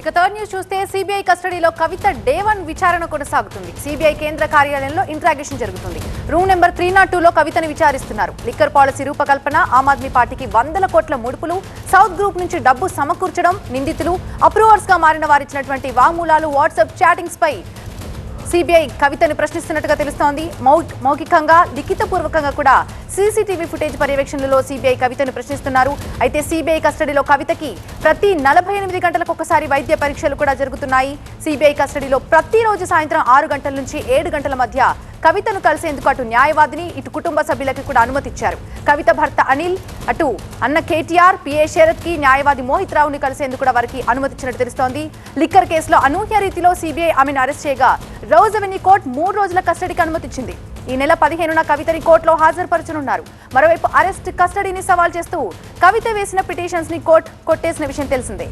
ఇక third news చూస్తే CBI కస్టడీలో కవిత డే 1 విచారణ కొనసాగుతుంది. సిబిఐ కేంద్ర కార్యాలయంలో ఇంట్రాగేషన్ జరుగుతుంది. రూమ్ నెంబర్ 302లో కవితను విచారిస్తున్నారు. లిక్కర్ పాలసీ రూపకల్పన, ఆమ్ ఆద్మీ పార్టీకి 100 కోట్ల ముడుపులు, సౌత్ గ్రూప్ నుంచి డబ్బు సమకూర్చడం, నిందితులు అప్రూవర్స్ గా మారిన వారిచ్చినటువంటి వాంగ్మూలాలు, వాట్సాప్ చాటింగ్స్ పై సిబిఐ కవితను ప్రశ్నిస్తున్నట్టుగా తెలుస్తోంది. మౌఖికంగా, లిఖితపూర్వకంగా కూడా సీసీటీవీ ఫుటేజ్ పర్యవేక్షణలో సిబిఐ కవితను ప్రశ్నిస్తున్నారు. అయితే సిబిఐ కస్టడీలో కవితకి ప్రతి 48 గంటలకు ఒకసారి వైద్య పరీక్షలు కూడా జరుగుతున్నాయి. సిబిఐ కస్టడీలో ప్రతిరోజు సాయంత్రం 6 గంటల నుంచి 7 గంటల మధ్య కవితను కలిసేందుకు అటు న్యాయవాదిని, ఇటు కుటుంబ సభ్యులకి కూడా అనుమతిచ్చారు. కవిత భర్త అనిల్, అటు అన్న కేటీఆర్, పిఏ శరత్ కి న్యాయవాది మోహిత్ రావుని కలిసేందుకు కూడా వారికి అనుమతిచ్చినట్టు తెలుస్తోంది. లిక్కర్ కేసులో అనూహ్య రీతిలో సిబిఐ ఆమెను అరెస్ట్ చేయగా రోజ్ అవెన్యూ కోర్టు 3 రోజుల కస్టడీకి అనుమతిచ్చింది. ఈ నెల 15న కవితని కోర్టులో హాజరుపరచనున్నారు. మరోవైపు అరెస్ట్, కస్టడీని సవాల్ చేస్తూ కవిత వేసిన పిటిషన్స్ ని కోర్టు కొట్టేసిన విషయం తెలిసిందే.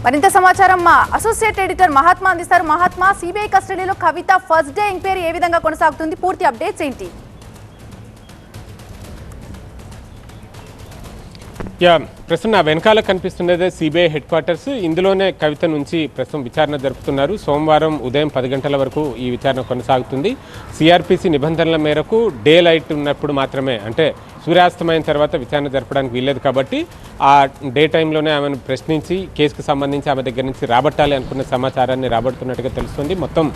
మరింత సమాచారం మా అసోసియేట్ ఎడిటర్ మహాత్మా అందిస్తారు. మహాత్మా, సిబిఐ కస్టడీలో కవిత ఫస్ట్ డే ఎంక్వైరీ ఏ విధంగా కొనసాగుతుంది? పూర్తి అప్డేట్స్ ఏంటి? ప్రస్తుతం నా వెనకాల కనిపిస్తున్నదే సిబిఐ హెడ్ క్వార్టర్స్. ఇందులోనే కవిత నుంచి ప్రస్తుతం విచారణ జరుపుతున్నారు. సోమవారం ఉదయం 10 గంటల వరకు ఈ విచారణ కొనసాగుతుంది. సిఆర్పిసి నిబంధనల మేరకు డే లైట్ ఉన్నప్పుడు మాత్రమే, అంటే సూర్యాస్తమయం తర్వాత విచారణ జరపడానికి వీల్లేదు కాబట్టి ఆ డే టైంలోనే ఆమెను ప్రశ్నించి కేసుకు సంబంధించి ఆమె దగ్గర నుంచి రాబట్టాలి అనుకున్న సమాచారాన్ని రాబడుతున్నట్టుగా తెలుస్తుంది. మొత్తం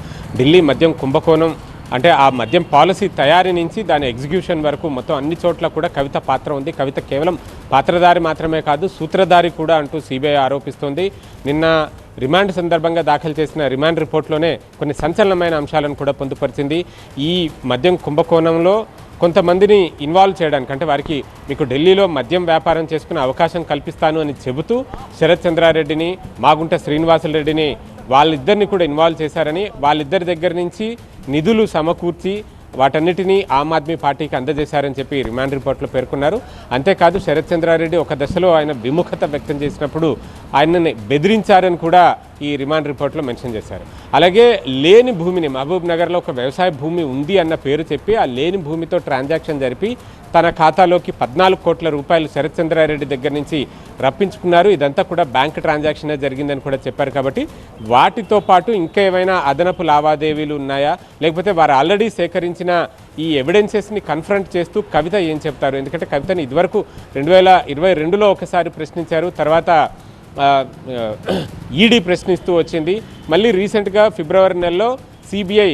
ఢిల్లీ మద్యం కుంభకోణం, అంటే ఆ మద్యం పాలసీ తయారీ నుంచి దాని ఎగ్జిక్యూషన్ వరకు మొత్తం అన్ని చోట్ల కూడా కవిత పాత్ర ఉంది. కవిత కేవలం పాత్రధారి మాత్రమే కాదు, సూత్రధారి కూడా అంటూ సిబిఐ ఆరోపిస్తోంది. నిన్న రిమాండ్ సందర్భంగా దాఖలు చేసిన రిమాండ్ రిపోర్ట్లోనే కొన్ని సంచలనమైన అంశాలను కూడా పొందుపరిచింది. ఈ మద్యం కుంభకోణంలో కొంతమందిని ఇన్వాల్వ్ చేయడానికి, అంటే వారికి మీకు ఢిల్లీలో మద్యం వ్యాపారం చేసుకునే అవకాశం కల్పిస్తాను అని చెబుతూ శరత్ చంద్రారెడ్డిని, మాగుంట శ్రీనివాసులరెడ్డిని వాళ్ళిద్దరిని కూడా ఇన్వాల్వ్ చేశారని, వాళ్ళిద్దరి దగ్గర నుంచి నిధులు సమకూర్చి వాటన్నిటినీ ఆమ్ ఆద్మీ పార్టీకి అందజేశారని చెప్పి రిమాండ్ రిపోర్ట్లో పేర్కొన్నారు. అంతేకాదు శరత్ చంద్రారెడ్డి ఒక దశలో ఆయన విముఖత వ్యక్తం చేసినప్పుడు ఆయనని బెదిరించారని కూడా ఈ రిమాండ్ రిపోర్ట్లో మెన్షన్ చేశారు. అలాగే లేని భూమిని, మహబూబ్ నగర్లో ఒక వ్యవసాయ భూమి ఉంది అన్న పేరు చెప్పి ఆ లేని భూమితో ట్రాన్సాక్షన్ జరిపి తన ఖాతాలోకి 14 కోట్ల రూపాయలు శరత్ చంద్రారెడ్డి దగ్గర నుంచి రప్పించుకున్నారు. ఇదంతా కూడా బ్యాంక్ ట్రాన్సాక్షనే జరిగిందని కూడా చెప్పారు. కాబట్టి వాటితో పాటు ఇంకా ఏమైనా అదనపు లావాదేవీలు ఉన్నాయా, లేకపోతే వారు ఆల్రెడీ సేకరించిన ఈ ఎవిడెన్సెస్ని కన్ఫ్రంట్ చేస్తూ కవిత ఏం చెప్తారు? ఎందుకంటే కవితని ఇదివరకు 2022లో ఒకసారి ప్రశ్నించారు, తర్వాత ఈడీ ప్రశ్నిస్తూ వచ్చింది. మళ్ళీ రీసెంట్గా ఫిబ్రవరి నెలలో సిబిఐ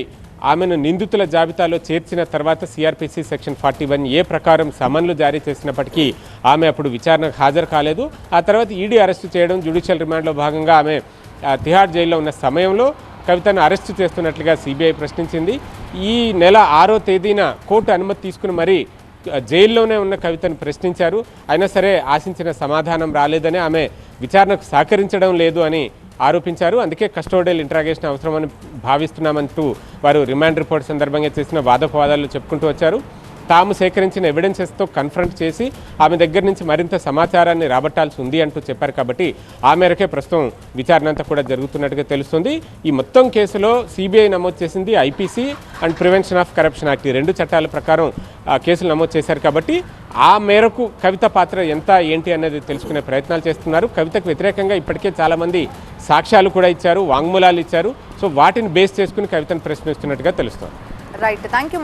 ఆమెను నిందితుల జాబితాలో చేర్చిన తర్వాత సిఆర్పిసి సెక్షన్ 41A ప్రకారం సమన్లు జారీ చేసినప్పటికీ ఆమె అప్పుడు విచారణకు హాజరు కాలేదు. ఆ తర్వాత ఈడీ అరెస్టు చేయడం, జ్యుడిషియల్ రిమాండ్లో భాగంగా ఆమె తిహార్ జైల్లో ఉన్న సమయంలో కవితను అరెస్టు చేస్తున్నట్లుగా సిబిఐ ప్రశ్నించింది. ఈ నెల 6వ తేదీన కోర్టు అనుమతి తీసుకుని మరీ జైల్లోనే ఉన్న కవితను ప్రశ్నించారు. అయినా సరే ఆశించిన సమాధానం రాలేదని, ఆమె విచారణకు సహకరించడం లేదు అని ఆరోపించారు. అందుకే కస్టోడియల్ ఇంట్రాగేషన్ అవసరమని భావిస్తున్నామంటూ వారు రిమాండ్ రిపోర్ట్ సందర్భంగా చేసిన వాదోపవాదాలు చెప్పుకుంటూ వచ్చారు. తాము సేకరించిన ఎవిడెన్సెస్తో కన్ఫ్రంట్ చేసి ఆమె దగ్గర నుంచి మరింత సమాచారాన్ని రాబట్టాల్సి ఉంది అంటూ చెప్పారు. కాబట్టి ఆ మేరకే ప్రస్తుతం విచారణ అంతా కూడా జరుగుతున్నట్టుగా తెలుస్తుంది. ఈ మొత్తం కేసులో సిబిఐ నమోదు చేసింది IPC and prevention of corruption act, ఈ 2 చట్టాల ప్రకారం కేసులు నమోదు చేశారు. కాబట్టి ఆ మేరకు కవిత పాత్ర ఎంత ఏంటి అనేది తెలుసుకునే ప్రయత్నాలు చేస్తున్నారు. కవితకు వ్యతిరేకంగా ఇప్పటికే చాలామంది సాక్ష్యాలు కూడా ఇచ్చారు, వాంగ్మూలాలు ఇచ్చారు. సో వాటిని బేస్ చేసుకుని కవితను ప్రశ్నిస్తున్నట్టుగా తెలుస్తుంది. Right, thank you.